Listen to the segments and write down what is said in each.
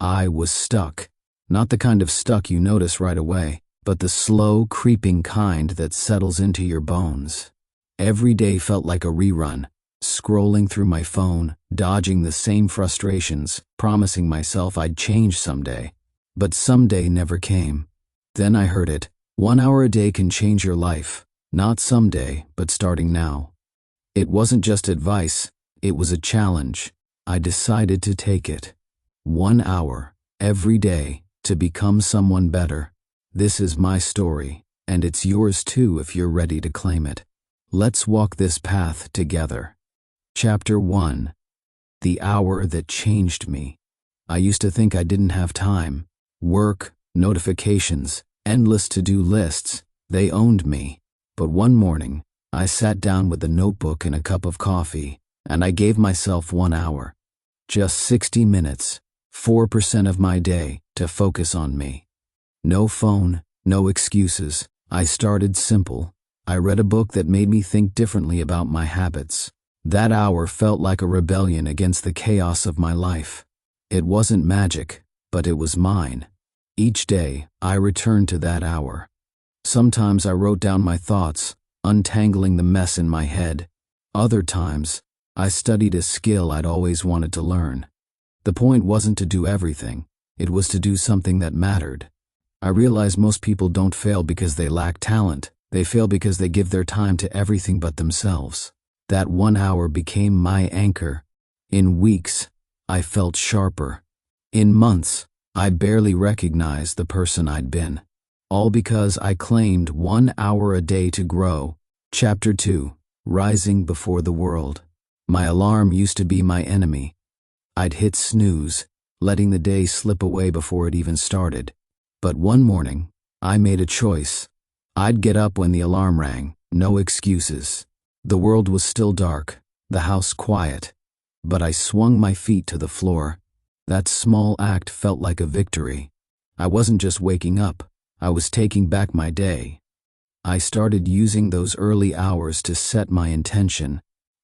I was stuck. Not the kind of stuck you notice right away, but the slow, creeping kind that settles into your bones. Every day felt like a rerun, scrolling through my phone, dodging the same frustrations, promising myself I'd change someday. But someday never came. Then I heard it. 1 hour a day can change your life. Not someday, but starting now. It wasn't just advice, it was a challenge. I decided to take it. 1 hour, every day, to become someone better. This is my story, and it's yours too if you're ready to claim it. Let's walk this path together. Chapter 1. The hour that changed me. I used to think I didn't have time. Work, notifications, endless to-do lists, they owned me. But one morning, I sat down with a notebook and a cup of coffee, and I gave myself 1 hour. Just 60 minutes, 4% of my day, to focus on me. No phone, no excuses. I started simple. I read a book that made me think differently about my habits. That hour felt like a rebellion against the chaos of my life. It wasn't magic, but it was mine. Each day, I returned to that hour. Sometimes I wrote down my thoughts, untangling the mess in my head. Other times, I studied a skill I'd always wanted to learn. The point wasn't to do everything, it was to do something that mattered. I realized most people don't fail because they lack talent, they fail because they give their time to everything but themselves. That 1 hour became my anchor. In weeks, I felt sharper. In months, I barely recognized the person I'd been. All because I claimed 1 hour a day to grow. Chapter 2. Rising before the world. My alarm used to be my enemy. I'd hit snooze, letting the day slip away before it even started. But one morning, I made a choice. I'd get up when the alarm rang, no excuses. The world was still dark, the house quiet, but I swung my feet to the floor. That small act felt like a victory. I wasn't just waking up, I was taking back my day. I started using those early hours to set my intention.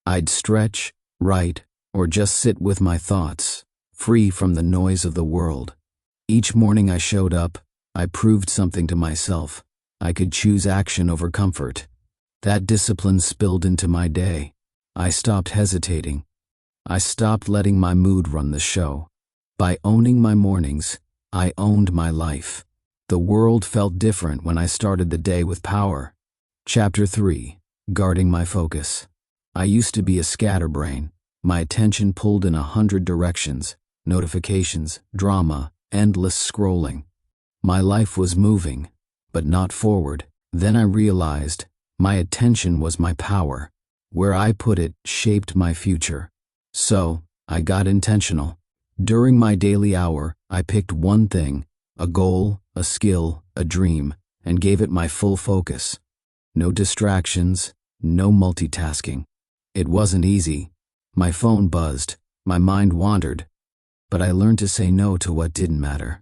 I'd stretch, write, or just sit with my thoughts, free from the noise of the world. Each morning I showed up, I proved something to myself. I could choose action over comfort. That discipline spilled into my day. I stopped hesitating. I stopped letting my mood run the show. By owning my mornings, I owned my life. The world felt different when I started the day with power. Chapter 3. Guarding my focus. I used to be a scatterbrain. My attention pulled in 100 directions, notifications, drama, endless scrolling. My life was moving, but not forward. Then I realized my attention was my power. Where I put it shaped my future. So, I got intentional. During my daily hour, I picked one thing, a goal, a skill, a dream, and gave it my full focus. No distractions, no multitasking. It wasn't easy. My phone buzzed, my mind wandered, but I learned to say no to what didn't matter.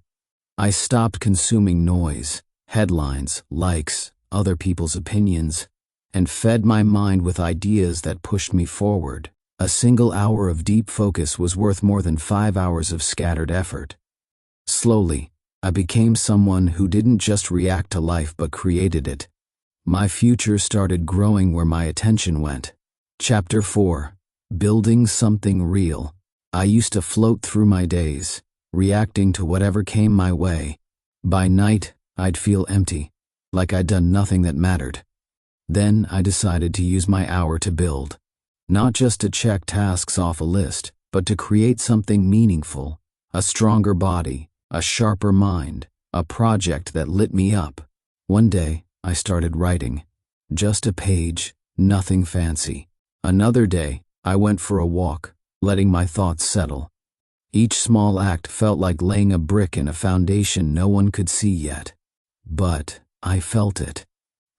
I stopped consuming noise, headlines, likes, other people's opinions, and fed my mind with ideas that pushed me forward. A single hour of deep focus was worth more than 5 hours of scattered effort. Slowly, I became someone who didn't just react to life but created it. My future started growing where my attention went. Chapter 4. Building something real. I used to float through my days, reacting to whatever came my way. By night, I'd feel empty, like I'd done nothing that mattered. Then I decided to use my hour to build. Not just to check tasks off a list, but to create something meaningful. A stronger body, a sharper mind, a project that lit me up. One day, I started writing. Just a page, nothing fancy. Another day, I went for a walk, letting my thoughts settle. Each small act felt like laying a brick in a foundation no one could see yet. But I felt it.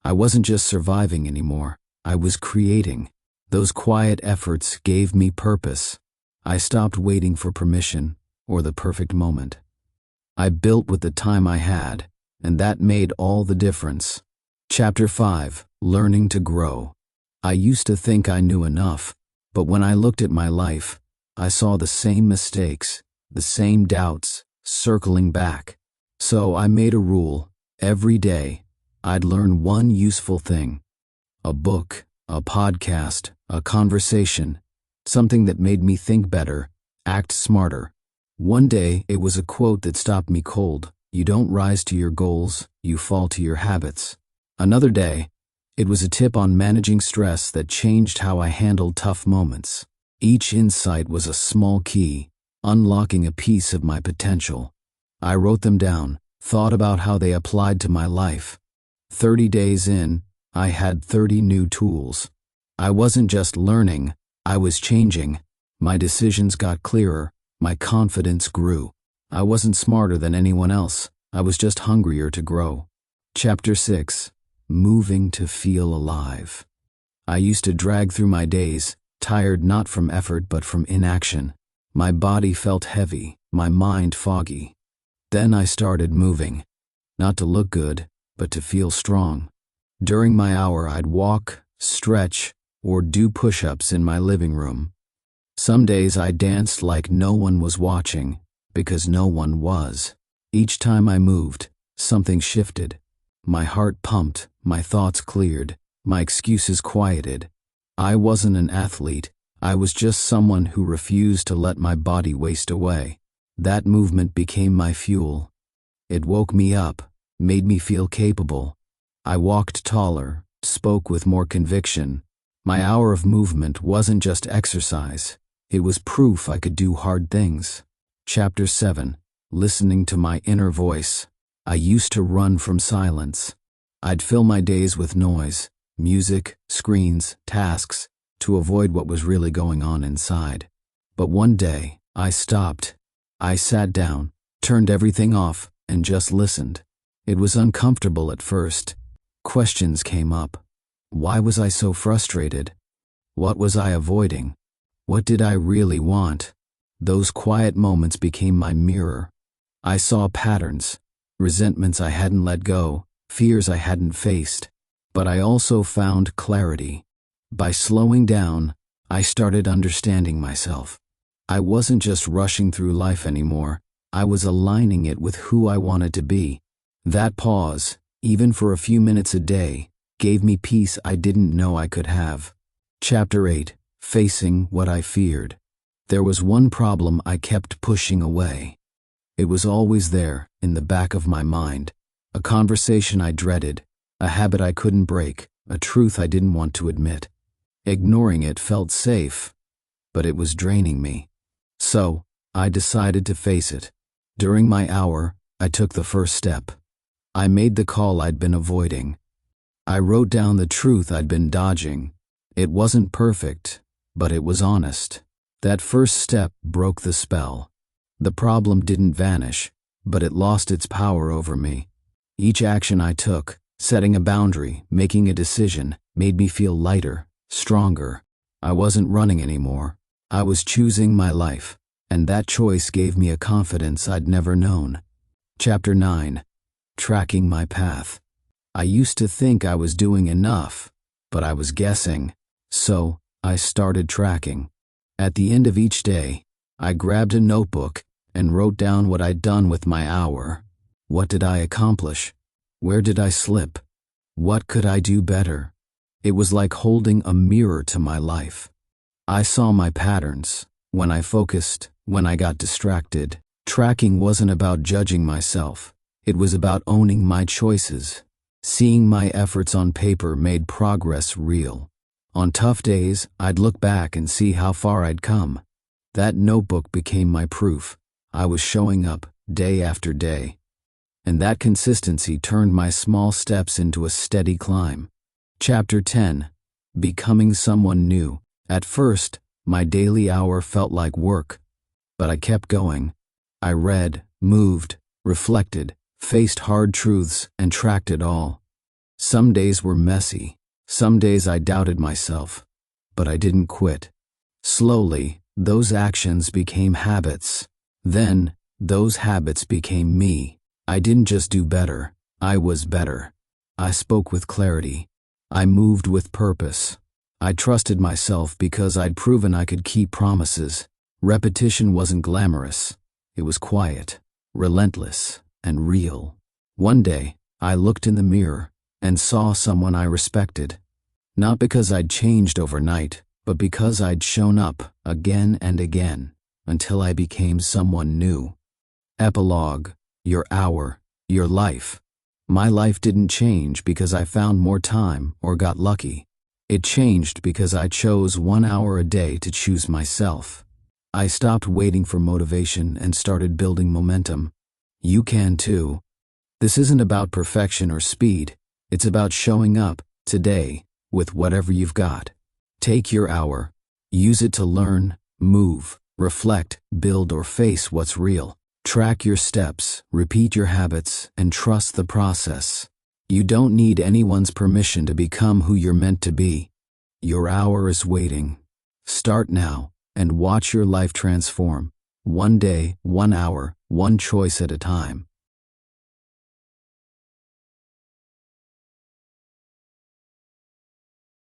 I wasn't just surviving anymore, I was creating. Those quiet efforts gave me purpose. I stopped waiting for permission or the perfect moment. I built with the time I had, and that made all the difference. Chapter 5. Learning to grow. I used to think I knew enough, but when I looked at my life, I saw the same mistakes, the same doubts, circling back. So I made a rule. Every day, I'd learn one useful thing. A book, a podcast, a conversation, something that made me think better, act smarter. One day, it was a quote that stopped me cold. You don't rise to your goals, you fall to your habits. Another day, it was a tip on managing stress that changed how I handled tough moments. Each insight was a small key, unlocking a piece of my potential. I wrote them down, thought about how they applied to my life. 30 days in, I had 30 new tools. I wasn't just learning, I was changing. My decisions got clearer, my confidence grew. I wasn't smarter than anyone else, I was just hungrier to grow. Chapter 6. Moving to feel alive. I used to drag through my days, tired not from effort but from inaction. My body felt heavy, my mind foggy. Then I started moving. Not to look good, but to feel strong. During my hour I'd walk, stretch, or do push-ups in my living room. Some days I danced like no one was watching, because no one was. Each time I moved, something shifted. My heart pumped, my thoughts cleared, my excuses quieted. I wasn't an athlete, I was just someone who refused to let my body waste away. That movement became my fuel. It woke me up, made me feel capable. I walked taller, spoke with more conviction. My hour of movement wasn't just exercise, it was proof I could do hard things. Chapter 7. Listening to my inner voice. I used to run from silence. I'd fill my days with noise, music, screens, tasks, to avoid what was really going on inside. But one day, I stopped. I sat down, turned everything off, and just listened. It was uncomfortable at first. Questions came up. Why was I so frustrated? What was I avoiding? What did I really want? Those quiet moments became my mirror. I saw patterns, resentments I hadn't let go, fears I hadn't faced. But I also found clarity. By slowing down, I started understanding myself. I wasn't just rushing through life anymore, I was aligning it with who I wanted to be. That pause, even for a few minutes a day, gave me peace I didn't know I could have. Chapter 8. Facing what I feared. There was one problem I kept pushing away. It was always there, in the back of my mind. A conversation I dreaded, a habit I couldn't break, a truth I didn't want to admit. Ignoring it felt safe, but it was draining me. So, I decided to face it. During my hour, I took the first step. I made the call I'd been avoiding. I wrote down the truth I'd been dodging. It wasn't perfect, but it was honest. That first step broke the spell. The problem didn't vanish, but it lost its power over me. Each action I took, setting a boundary, making a decision, made me feel lighter, stronger. I wasn't running anymore. I was choosing my life, and that choice gave me a confidence I'd never known. Chapter 9. Tracking my path. I used to think I was doing enough, but I was guessing. So, I started tracking. At the end of each day, I grabbed a notebook and wrote down what I'd done with my hour. What did I accomplish? Where did I slip? What could I do better? It was like holding a mirror to my life. I saw my patterns, when I focused, when I got distracted. Tracking wasn't about judging myself. It was about owning my choices. Seeing my efforts on paper made progress real. On tough days, I'd look back and see how far I'd come. That notebook became my proof. I was showing up, day after day. And that consistency turned my small steps into a steady climb. Chapter 10. Becoming someone new. At first, my daily hour felt like work, but I kept going. I read, moved, reflected, faced hard truths, and tracked it all. Some days were messy. Some days I doubted myself, but I didn't quit. Slowly, those actions became habits. Then, those habits became me. I didn't just do better, I was better. I spoke with clarity. I moved with purpose. I trusted myself because I'd proven I could keep promises. Repetition wasn't glamorous. It was quiet. relentless and real. One day, I looked in the mirror and saw someone I respected. Not because I'd changed overnight, but because I'd shown up again and again until I became someone new. Epilogue, your hour, your life. My life didn't change because I found more time or got lucky. It changed because I chose 1 hour a day to choose myself. I stopped waiting for motivation and started building momentum. You can too. This isn't about perfection or speed. It's about showing up today with whatever you've got. Take your hour. Use it to learn, move, reflect, build, or face what's real. Track your steps, repeat your habits, and trust the process. You don't need anyone's permission to become who you're meant to be. Your hour is waiting. Start now and watch your life transform. 1 day, 1 hour, 1 choice at a time.